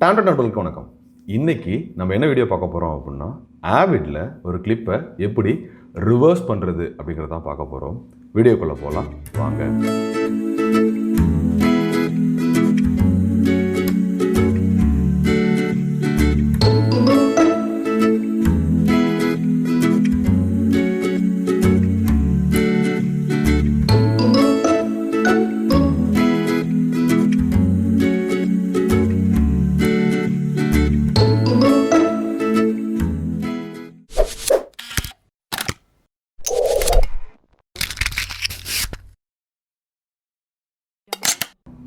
டான்டோ நண்பர்களுக்கு வணக்கம். இன்னைக்கு நம்ம என்ன வீடியோ பார்க்க போகிறோம் அப்படின்னா, ஆவிட்ல ஒரு கிளிப்பை எப்படி ரிவர்ஸ் பண்ணுறது அப்படிங்கிறதான் பார்க்க போகிறோம். வீடியோக்குள்ளே போகலாம் வாங்க.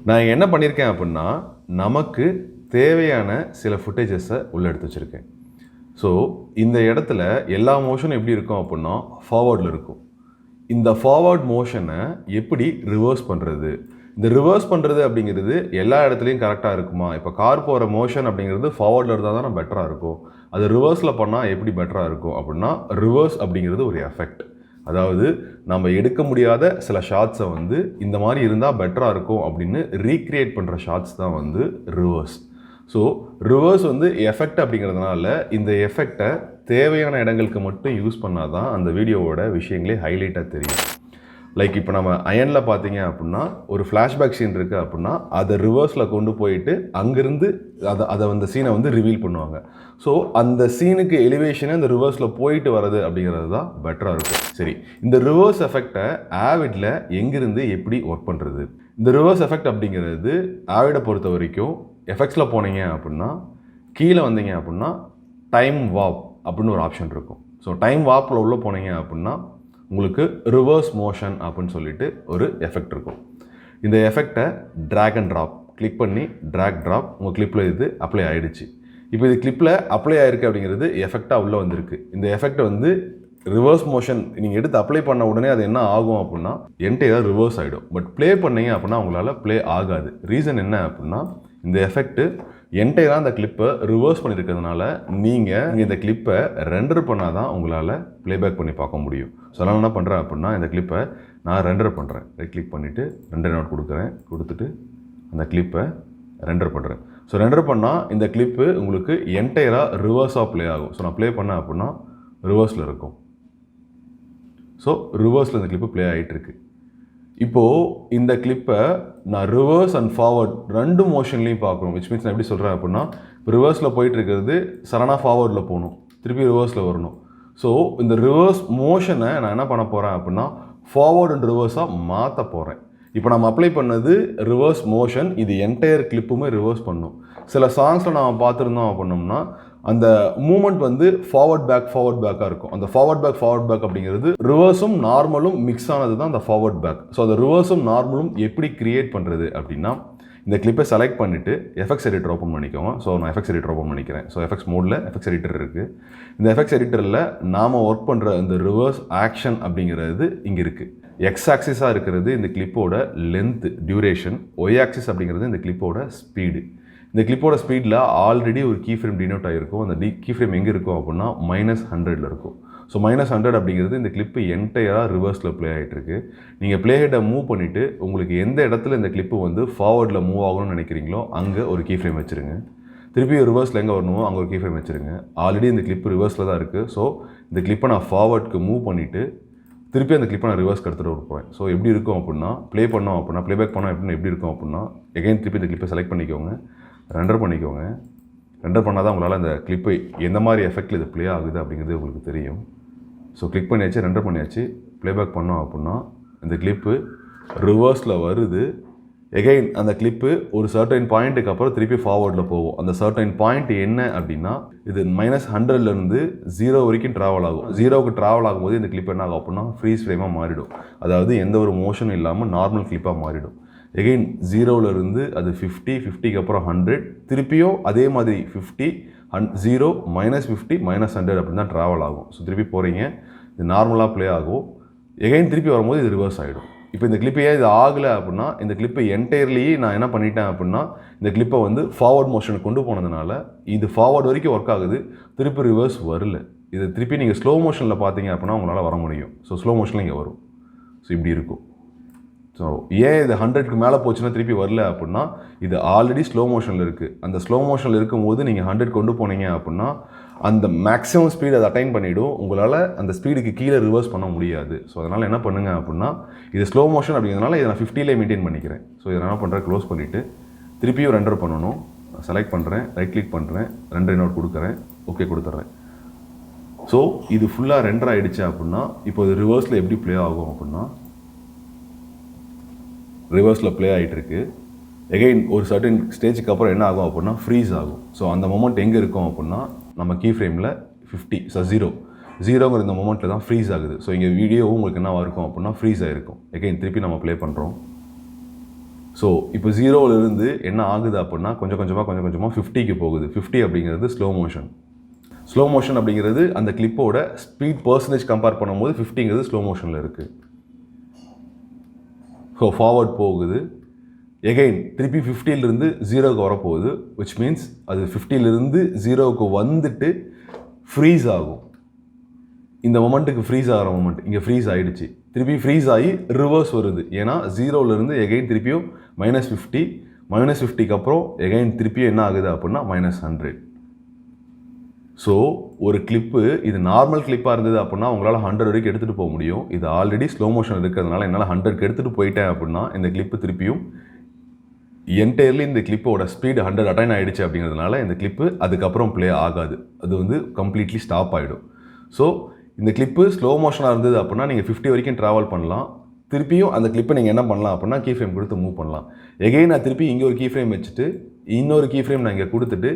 நான் என்ன பண்ணியிருக்கேன் அப்படின்னா, நமக்கு தேவையான சில ஃபுட்டேஜஸை உள்ளே எடுத்து வச்சுருக்கேன். ஸோ இந்த இடத்துல எல்லா மோஷனும் எப்படி இருக்கும் அப்படின்னா ஃபார்வர்டில் இருக்கும். இந்த ஃபார்வர்ட் மோஷனை எப்படி ரிவர்ஸ் பண்ணுறது, இந்த ரிவர்ஸ் பண்ணுறது அப்படிங்கிறது எல்லா இடத்துலையும் கரெக்டாக இருக்குமா? இப்போ கார் போகிற மோஷன் அப்படிங்கிறது ஃபார்வர்டில் இருந்தால் தான் பெட்டராக இருக்கும். அது ரிவர்ஸில் பண்ணால் எப்படி பெட்டராக இருக்கும் அப்படின்னா, ரிவர்ஸ் அப்படிங்கிறது ஒரு எஃபெக்ட். அதாவது நம்ம எடுக்க முடியாத சில ஷாட்ஸை இந்த மாதிரி இருந்தால் பெட்டராக இருக்கும் அப்படின்னு ரீக்ரியேட் பண்ணுற ஷாட்ஸ் தான் ரிவர்ஸ். ஸோ ரிவர்ஸ் எஃபெக்ட் அப்படிங்கிறதுனால இந்த எஃபெக்டை தேவையான இடங்களுக்கு மட்டும் யூஸ் பண்ணால் தான் அந்த வீடியோவோட விஷயங்களே ஹைலைட்டாக தெரியும். லைக் இப்போ நம்ம அயனில் பார்த்தீங்க அப்படின்னா ஒரு ஃப்ளாஷ்பேக் சீன் இருக்குது அப்படின்னா அதை ரிவர்ஸில் கொண்டு போயிட்டு அங்கேருந்து அதை அந்த சீனை ரிவீல் பண்ணுவாங்க. ஸோ அந்த சீனுக்கு எலிவேஷனே அந்த ரிவர்ஸில் போயிட்டு வர்றது அப்படிங்கிறது தான் பெட்டராக இருக்கும். சரி, இந்த ரிவர்ஸ் எஃபெக்டை ஆவிடில் எங்கேருந்து எப்படி ஒர்க் பண்ணுறது? இந்த ரிவர்ஸ் எஃபெக்ட் அப்படிங்கிறது ஆவிடை பொறுத்த வரைக்கும் எஃபெக்ட்ஸில் போனீங்க அப்படின்னா கீழே வந்தீங்க அப்படின்னா டைம் வாப் அப்படின்னு ஒரு ஆப்ஷன் இருக்கும். ஸோ டைம் வாப்பில் உள்ளே போனீங்க அப்படின்னா உங்களுக்கு ரிவர்ஸ் மோஷன் அப்படின்னு சொல்லிட்டு ஒரு எஃபெக்ட் இருக்கும். இந்த எஃபெக்டை ட்ராக் அண்ட் ட்ராப் கிளிக் பண்ணி ட்ராக் ட்ராப் உங்கள் கிளிப்பில் இது அப்ளை ஆகிடுச்சு. இப்போ இது கிளிப்பில் அப்ளை ஆகிருக்கு அப்படிங்கிறது எஃபெக்டாக உள்ளே வந்திருக்கு. இந்த எஃபெக்ட் ரிவர்ஸ் மோஷன் நீங்கள் எடுத்து அப்ளை பண்ண உடனே அது என்ன ஆகும் அப்படின்னா என்டையராக ரிவர்ஸ் ஆகிடும். பட் ப்ளே பண்ணீங்க அப்படின்னா உங்களால் ப்ளே ஆகாது. ரீசன் என்ன அப்படின்னா, இந்த எஃபெக்ட்டு என்டையராக அந்த கிளிப்பை ரிவர்ஸ் பண்ணியிருக்கிறதுனால நீங்கள் இந்த கிளிப்பை ரெண்டர் பண்ணால் தான் உங்களால் ப்ளேபேக் பண்ணி பார்க்க முடியும். ஸோ நான் என்ன பண்ணுறேன் அப்படின்னா, இந்த கிளிப்பை நான் ரெண்டர் பண்ணுறேன். ரைட் கிளிக் பண்ணிவிட்டு ரெண்டர் நோட் கொடுத்துட்டு அந்த கிளிப்பை ரெண்டர் பண்ணுறேன். ஸோ ரெண்டர் பண்ணால் இந்த கிளிப்பு உங்களுக்கு என்டையராக ரிவர்ஸாக ப்ளே ஆகும். ஸோ நான் ப்ளே பண்ணேன் அப்படின்னா ரிவர்ஸில் இருக்கும். ஸோ ரிவர்ஸில் இந்த கிளிப்பு ப்ளே ஆகிட்டுருக்கு. இப்போது இந்த கிளிப்பை நான் ரிவர்ஸ் அண்ட் ஃபார்வர்ட் ரெண்டு மோஷன்லேயும் பார்க்கணும். விச் மீன்ஸ் நான் எப்படி சொல்கிறேன் அப்படின்னா, இப்போ ரிவர்ஸில் போயிட்டுருக்கிறது சடனாக ஃபார்வர்டில் போகணும், திருப்பி ரிவர்ஸில் வரணும். ஸோ இந்த ரிவர்ஸ் மோஷனை நான் என்ன பண்ண போகிறேன் அப்படின்னா ஃபார்வர்ட் அண்ட் ரிவர்ஸாக மாற்ற போகிறேன். இப்போ நம்ம அப்ளை பண்ணது ரிவர்ஸ் மோஷன், இது என்டையர் கிளிப்புமே ரிவர்ஸ் பண்ணும். சில சாங்ஸில் நம்ம பார்த்துருந்தோம் அப்படின்னோம்னா அந்த மூமெண்ட் ஃபார்வர்ட் பேக்காக இருக்கும். அந்த ஃபார்வர்ட் பேக் அப்படிங்கிறது ரிவர்ஸும் நார்மலும் மிக்ஸ் ஆனது தான் அந்த ஃபார்வர்ட் பேக். ஸோ அந்த ரிவர்ஸும் நார்மலும் எப்படி கிரியேட் பண்ணுறது அப்படின்னா, இந்த கிளிப்பை செலக்ட் பண்ணிவிட்டு எஃபெக்ட்ஸ் எடிட்டர் ஓப்பன் பண்ணிக்கோங்க. ஸோ நான் எஃபெக்ட்ஸ் எடிட்டர் ஓப்பன் பண்ணிக்கிறேன். ஸோ எஃபெக்ட்ஸ் மோடில் எஃபெக்ட்ஸ் எடிட்டர் இருக்குது. இந்த எஃபெக்ட்ஸ் எடிட்டரில் நாம் ஒர்க் பண்ணுற இந்த ரிவர்ஸ் ஆக்ஷன் அப்படிங்கிறது இங்கே இருக்குது. எக்ஸ் ஆக்சிஸாக இருக்கிறது இந்த கிளிப்போட லென்த்து டியூரேஷன், ஒய் ஆக்சிஸ் அப்படிங்கிறது இந்த கிளிப்போட ஸ்பீடு. இந்த கிளிப்போட ஸ்பீடில் ஆல்ரெடி ஒரு கீ ஃப்ரேம் டினோட் ஆகிருக்கும். அந்த கீ ஃப்ரேம் எங்கே இருக்கும் அப்படின்னா -100 இருக்கும். ஸோ -100 அப்படிங்கிறது இந்த கிளிப்பு என்டையராக ரிவர்ஸில் ப்ளே ஆகிட்டுருக்கு. நீங்கள் ப்ளே ஹெட்டை மூவ் பண்ணிவிட்டு உங்களுக்கு எந்த இடத்துல இந்த கிளிப்பு ஃபார்வர்டில் மூவ் ஆகணும்னு நினைக்கிறீங்களோ அங்கே ஒரு கீ ஃப்ரேம் வச்சுருங்க. திருப்பி ரிவர்ஸில் எங்கே வரணுமோ அங்கே ஒரு கீ ஃப்ரேம் வச்சுருங்க. ஆல்ரெடி இந்த கிளிப்பு ரிவர்ஸில் தான் இருக்குது. ஸோ இந்த கிளிப்பை நான் ஃபார்வர்டுக்கு மூவ் பண்ணிவிட்டு திருப்பி அந்த கிளிப்பை நான் ரிவர்ஸ்க்கு எடுத்துகிட்டு போகிறேன். ஸோ எப்படி இருக்கும் அப்படின்னா, ப்ளேபேக் பண்ணோம் அப்படின்னா எப்படி இருக்கும் அப்படின்னா, எகைன் திருப்பி இந்த கிளிப்பை செலக்ட் பண்ணிக்கோங்க, ரெண்டர் பண்ணிக்கோங்க. ரெண்டர் பண்ணால் தான் உங்களால் அந்த கிளிப்பை எந்த மாதிரி எஃபெக்டில் இது ப்ளே ஆகுது அப்படிங்கிறது உங்களுக்கு தெரியும். ஸோ கிளிக் பண்ணியாச்சு, ரெண்டர் பண்ணியாச்சு, ப்ளேபேக் பண்ணோம் அப்படின்னா இந்த கிளிப்பு ரிவர்ஸில் வருது. எகைன் அந்த கிளிப்பு ஒரு சர்டைன் பாயிண்ட்டுக்கு அப்புறம் திருப்பி ஃபார்வர்டில் போகும். அந்த சர்டைன் பாயிண்ட் என்ன அப்படின்னா, இது -100லேருந்து 0 வரைக்கும் ட்ராவல் ஆகும். 0க்கு ட்ராவல் ஆகும்போது இந்த கிளிப் என்ன ஆகும் அப்படின்னா ஃப்ரீஸ் ஃப்ரேமாக மாறிடும். அதாவது எந்த ஒரு மோஷனும் இல்லாமல் நார்மல் கிளிப்பாக மாறிடும். எகெயின் 0லேருந்து அது 50, 50க்கு அப்புறம் 100, திருப்பியும் அதே மாதிரி 50, 0, -50, -100 அப்படின்னு தான் ட்ராவல் ஆகும். ஸோ திருப்பி போகிறீங்க, இது நார்மலாக ப்ளே ஆகும். எகெயின் திருப்பி வரும்போது இது ரிவர்ஸ் ஆகிடும். இப்போ இந்த கிளிப்பு ஏன் இது ஆகலை அப்படின்னா, இந்த கிளிப்பை என்டையர்லி நான் என்ன பண்ணிட்டேன் அப்படின்னா, இந்த கிளிப்பை ஃபார்வர்ட் மோஷனுக்கு கொண்டு போனதுனால இது ஃபார்வர்ட் வரைக்கும் ஒர்க் ஆகுது, திருப்பி ரிவர்ஸ் வரல. இது திருப்பி நீங்கள் ஸ்லோ மோஷனில் பார்த்தீங்க அப்படின்னா உங்களால் வர முடியும். ஸோ ஸ்லோ மோஷனில் இங்கே வரும். ஸோ இப்படி இருக்கும். ஸோ ஏன் இது 100க்கு மேலே போச்சுன்னா திருப்பி வரல அப்படின்னா இது ஆல்ரெடி ஸ்லோ மோஷனில் இருக்குது. அந்த ஸ்லோ மோஷனில் இருக்கும்போது நீங்கள் 100 கொண்டு போனீங்க அப்படின்னா அந்த மேக்ஸிமம் ஸ்பீடு அதை அட்டைன் பண்ணிவிடும். உங்களால் அந்த ஸ்பீடுக்கு கீழே ரிவர்ஸ் பண்ண முடியாது. ஸோ அதனால் என்ன பண்ணுங்க அப்படின்னா இது ஸ்லோ மோஷன் அப்படிங்கிறதுனால இதை நான் 50லே மெயின்டைன் பண்ணிக்கிறேன். ஸோ இதை என்ன பண்ணுறேன், க்ளோஸ் பண்ணிவிட்டு திருப்பியும் ரெண்டர் பண்ணணும். செலக்ட் பண்ணுறேன், ரைட் கிளிக் பண்ணுறேன், ரெண்டர் நோட் கொடுக்குறேன், ஓகே கொடுத்துட்றேன். ஸோ இது ஃபுல்லாக ரெண்டர் ஆகிடுச்சு அப்படின்னா இப்போ இது ரிவர்ஸில் எப்படி ப்ளே ஆகும் அப்படின்னா ரிவர்ஸில் ப்ளே ஆகிட்டுருக்கு. எகெயின் ஒரு சர்டன் ஸ்டேஜுக்கு அப்புறம் என்ன ஆகும் அப்படின்னா ஃப்ரீஸ் ஆகும். ஸோ அந்த மொமெண்ட் எங்கே இருக்கும் அப்படின்னா நம்ம கீ ஃப்ரேமில் 50 ஜீரோங்கிற இந்த மொமெண்ட்டில் தான் ஃப்ரீஸ் ஆகுது. ஸோ இங்கே வீடியோவும் உங்களுக்கு என்ன இருக்கும் அப்படின்னா ஃப்ரீஸ் ஆகிருக்கும். எகெயின் திருப்பி நம்ம ப்ளே பண்ணுறோம். ஸோ இப்போ 0லேருந்து என்ன ஆகுது அப்படின்னா கொஞ்சம் கொஞ்சமாக 50க்கு போகுது. 50 அப்படிங்கிறது ஸ்லோ மோஷன் அப்படிங்கிறது அந்த கிளிப்போட ஸ்பீட் பர்சன்டேஜ் கம்பேர் பண்ணும்போது 50ங்கிறது ஸ்லோ மோஷனில் இருக்குது. ஸோ ஃபார்வர்ட் போகுது. எகெயின் திருப்பி 50லேருந்து 0க்கு வரப்போகுது. விச் மீன்ஸ் அது 50லேருந்து 0க்கு வந்துட்டு ஃப்ரீஸ் ஆகும். இந்த மொமெண்ட்டுக்கு ஃப்ரீஸ் ஆகிற மொமெண்ட் இங்கே ஃப்ரீஸ் ஆகிடுச்சு. திருப்பி ஃப்ரீஸ் ஆகி ரிவர்ஸ் வருது. ஏன்னா 0லேருந்து எகெயின் திருப்பியும் -50, -50க்கு அப்புறம் எகெயின் திருப்பியும் என்ன ஆகுது அப்படின்னா -100. ஸோ ஒரு கிளிப்பு இது நார்மல் கிளிப்பாக இருந்தது அப்படின்னா உங்களால் 100 வரைக்கும் எடுத்துகிட்டு போக முடியும். இது ஆல்ரெடி ஸ்லோ மோஷன் இருக்கிறதுனால என்னால் 100க்கு எடுத்துகிட்டு போயிட்டேன் அப்படின்னா இந்த கிளிப்பு திருப்பியும் என்டையர்லி இந்த கிளிப்போட ஸ்பீடு 100 அட்டைன் ஆகிடுச்சு அப்படிங்கிறதுனால இந்த கிளிப்பு அதுக்கப்புறம் ப்ளே ஆகாது. அது வந்து கம்ப்ளீட்லி ஸ்டாப் ஆகிடும். ஸோ இந்த கிளிப்பு ஸ்லோ மோஷனாக இருந்தது அப்படின்னா நீங்கள் 50 வரைக்கும் ட்ராவல் பண்ணலாம். திருப்பியும் அந்த கிளிப்பை நீங்கள் என்ன பண்ணலாம் அப்படின்னா கீ ஃப்ரேம் கொடுத்து மூவ் பண்ணலாம். எகெயின் நான் திருப்பி இங்கே ஒரு கீ ஃப்ரேம் வச்சுட்டு இன்னொரு கீ ஃப்ரேம் நான் இங்கே கொடுத்துட்டு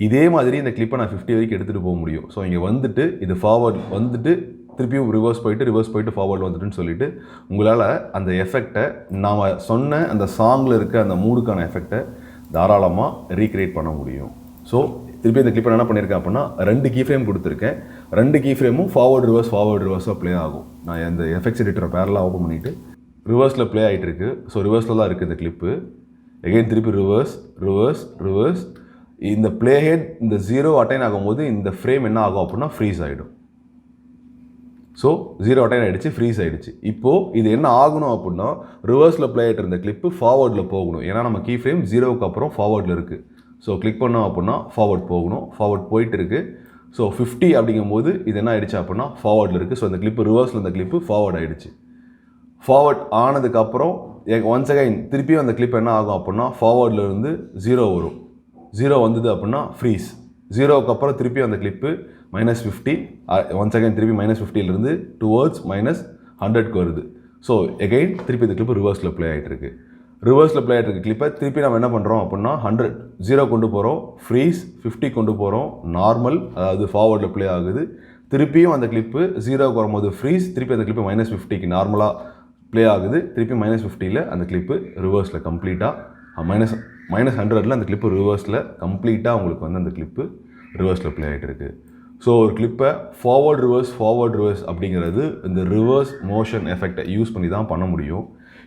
இதே மாதிரி இந்த கிளிப்பை நான் 50 வரைக்கும் எடுத்துகிட்டு போக முடியும். ஸோ இங்கே வந்துட்டு இது ஃபார்வர்ட் வந்துட்டு திருப்பியும் ரிவர்ஸ் போயிட்டு ஃபார்வர்ட் வந்துட்டுன்னு சொல்லிட்டு உங்களால் அந்த எஃபெக்டை நாம் சொன்ன அந்த சாங்கில் இருக்க அந்த மூடுக்கான எஃபெக்டை தாராளமாக ரீக்ரியேட் பண்ண முடியும். ஸோ திருப்பி இந்த கிளிப்பை என்ன பண்ணியிருக்கேன் அப்படின்னா 2 கீ ஃப்ரேம் கொடுத்துருக்கேன். 2 கீ ஃப்ரேமும் ஃபார்வர்ட் ரிவர்ஸாக ப்ளே ஆகும். நான் இந்த எஃபெக்ட்ஸ் எடிட்டரை பேரலாக ஓப்பன் பண்ணிவிட்டு ரிவர்ஸில் ப்ளே ஆகிட்டு இருக்கு. ஸோ ரிவர்ஸில் தான் இருக்குது இந்த கிளிப்பு. எகெயின் திருப்பி ரிவர்ஸ் இந்த ப்ளே ஹெட் இந்த 0 அட்டைன் ஆகும்போது இந்த ஃப்ரேம் என்ன ஆகும் அப்படின்னா ஃப்ரீஸ் ஆகிடும். ஸோ 0 அட்டைன் ஆகிடுச்சு, ஃப்ரீஸ் ஆகிடுச்சு. இப்போது இது என்ன ஆகணும் அப்படின்னா ரிவர்ஸில் ப்ளே ஆகிட்டு இருந்த கிளிப்பு ஃபார்வர்டில் போகணும். ஏன்னா நம்ம கீ ஃப்ரேம் 0க்கு அப்புறம் ஃபார்வர்டில் இருக்குது. ஸோ கிளிக் பண்ணோம் அப்படின்னா ஃபார்வர்ட் போகணும். ஃபார்வர்ட் போயிட்டு இருக்குது. ஸோ 50 அப்படிங்கும்போது இது என்ன ஆகிடுச்சு அப்படின்னா ஃபார்வர்டில் இருக்குது. ஸோ இந்த கிளிப்பு ரிவர்ஸில் இந்த கிளிப்பு ஃபார்வர்ட் ஆகிடுச்சு. ஃபார்வர்ட் ஆனதுக்கப்புறம் ஒன்ஸ் அகைன் திருப்பியும் அந்த கிளிப் என்ன ஆகும் அப்படின்னா ஃபார்வர்டில் இருந்து 0 வரும். 0 வந்தது அப்படின்னா ஃப்ரீஸ். 0க்கு அப்புறம் திருப்பி அந்த கிளிப்பு -50 ஒன்ஸ் அகைன் திருப்பி -50லேருந்து டுவர்ட்ஸ் -100க்கு வருது. ஸோ எகைன் திருப்பி இந்த கிளிப்பு ரிவர்ஸில் ப்ளே ஆகிட்டு இருக்கு. ரிவர்ஸில் ப்ளே ஆகிட்டு இருக்க கிளிப்பை திருப்பி நம்ம என்ன பண்ணுறோம் அப்படின்னா 0 கொண்டு போகிறோம், ஃப்ரீஸ் 50 கொண்டு போகிறோம், நார்மல் அதாவது ஃபார்வர்டில் ப்ளே ஆகுது. திருப்பியும் அந்த கிளிப்பு 0க்கு வரும்போது ஃப்ரீஸ், திருப்பி அந்த கிளிப்பு -50க்கு நார்மலாக ப்ளே ஆகுது. திருப்பி -50ல் அந்த கிளிப்பு ரிவர்ஸில் கம்ப்ளீட்டாக -100ல் அந்த கிளிப்பு ரிவர்ஸில் கம்ப்ளீட்டாக உங்களுக்கு வந்து அந்த கிளிப்பு ரிவர்ஸில் ப்ளே ஆகிட்டு இருக்குது. ஸோ ஒரு கிளிப்பை ஃபார்வர்ட் ரிவர்ஸ் அப்படிங்கிறது இந்த ரிவர்ஸ் மோஷன் எஃபெக்டை யூஸ் பண்ணி தான் பண்ண முடியும்.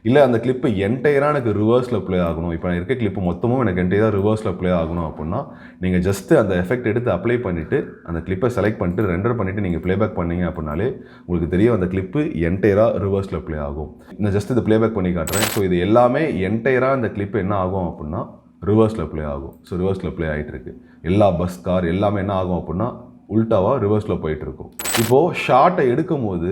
இல்லை அந்த கிளிப்பு என்டையராக எனக்கு ரிவர்ஸில் ப்ளே ஆகணும், இப்போ நான் இருக்க கிளிப்பு மொத்தமும் எனக்கு என்டையராக ரிவர்ஸில் ப்ளே ஆகணும் அப்படின்னா நீங்கள் ஜஸ்ட்டு அந்த எஃபெக்ட் எடுத்து அப்ளை பண்ணிவிட்டு அந்த கிளிப்பை செலக்ட் பண்ணிட்டு ரெண்டர் பண்ணிவிட்டு நீங்கள் ப்ளேபேக் பண்ணீங்க அப்படின்னாலே உங்களுக்கு தெரியும் அந்த கிளிப்பு என்டையராக ரிவர்ஸில் ப்ளே ஆகும். நான் ஜஸ்ட் இதை ப்ளேபேக் பண்ணி காட்டுறேன். ஸோ இது எல்லாமே என்டையராக அந்த கிளிப்பு என்ன ஆகும் அப்படின்னா ரிவர்ஸில் ப்ளே ஆகும். ஸோ ரிவர்ஸில் ப்ளே ஆகிட்டு இருக்கு. எல்லா பஸ் கார் எல்லாமே என்ன ஆகும் அப்படின்னா உல்ட்டாவாக ரிவர்ஸில் போயிட்டுருக்கும். இப்போது ஷார்ட்டை எடுக்கும் போது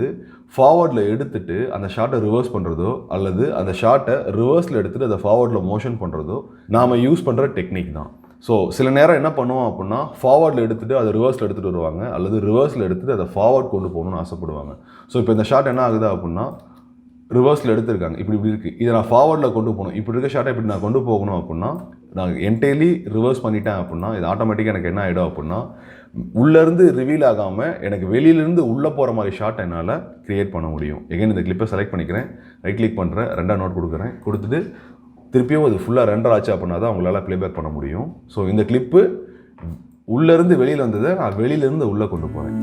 ஃபார்வர்டில் எடுத்துகிட்டு அந்த ஷார்ட்டை ரிவர்ஸ் பண்ணுறதோ அல்லது அந்த ஷார்ட்டை ரிவர்ஸில் எடுத்துகிட்டு அதை ஃபார்வர்டில் மோஷன் பண்ணுறதோ நாம் யூஸ் பண்ணுற டெக்னிக் தான். ஸோ சில நேரம் என்ன பண்ணுவோம் அப்படின்னா ஃபார்வர்டில் எடுத்துகிட்டு அதை ரிவர்ஸில் எடுத்துகிட்டு வருவாங்க அல்லது ரிவர்ஸில் எடுத்துகிட்டு அதை ஃபார்வர்ட் கொண்டு போகணும்னு ஆசைப்படுவாங்க. ஸோ இப்போ இந்த ஷார்ட் என்ன ஆகுது அப்படின்னா ரிவர்ஸில் எடுத்திருக்காங்க, இப்படி இருக்குது, இதை நான் ஃபார்வர்டில் கொண்டு போகணும், இப்படி இருக்க ஷார்ட்டை இப்படி நான் கொண்டு போகணும் அப்படின்னா நான் என்டையர்லி ரிவர்ஸ் பண்ணிட்டேன் அப்படின்னா இது ஆட்டோமேட்டிக்காக எனக்கு என்ன ஆகிடும் அப்படின்னா உள்ளேருந்து ரிவீல் ஆகாமல் எனக்கு வெளியிலேருந்து உள்ளே போகிற மாதிரி ஷார்ட் என்னால் க்ரியேட் பண்ண முடியும். எகைன் இந்த கிளிப்பை செலக்ட் பண்ணிக்கிறேன், ரைட் கிளிக் பண்ணுறேன், 2 நோட் கொடுக்குறேன், கொடுத்துட்டு திருப்பியும் அது ஃபுல்லாக ரெண்டர் ஆச்சு அப்படின்னா தான் உங்களால் ப்ளேபேக் பண்ண முடியும். ஸோ இந்த கிளிப்பு உள்ளேருந்து வெளியில் வந்ததை நான் வெளியிலேருந்து உள்ளே கொண்டு போகிறேன்.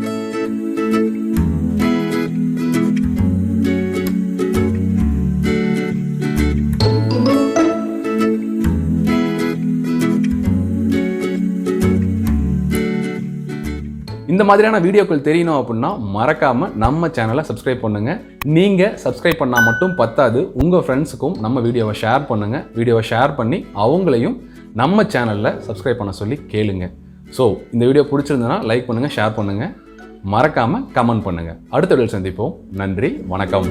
இந்த மாதிரியான வீடியோக்கள் தெரியணும் அப்படின்னா மறக்காமல் நம்ம சேனலை சப்ஸ்கிரைப் பண்ணுங்கள். நீங்கள் சப்ஸ்கிரைப் பண்ணால் மட்டும் பத்தாது, உங்கள் ஃப்ரெண்ட்ஸுக்கும் நம்ம வீடியோவை ஷேர் பண்ணுங்கள். வீடியோவை ஷேர் பண்ணி அவங்களையும் நம்ம சேனலில் சப்ஸ்கிரைப் பண்ண சொல்லி கேளுங்க. ஸோ இந்த வீடியோ பிடிச்சிருந்ததுன்னா லைக் பண்ணுங்கள், ஷேர் பண்ணுங்கள், மறக்காமல் கமெண்ட் பண்ணுங்கள். அடுத்த வீடியோவில் சந்திப்போம். நன்றி, வணக்கம்.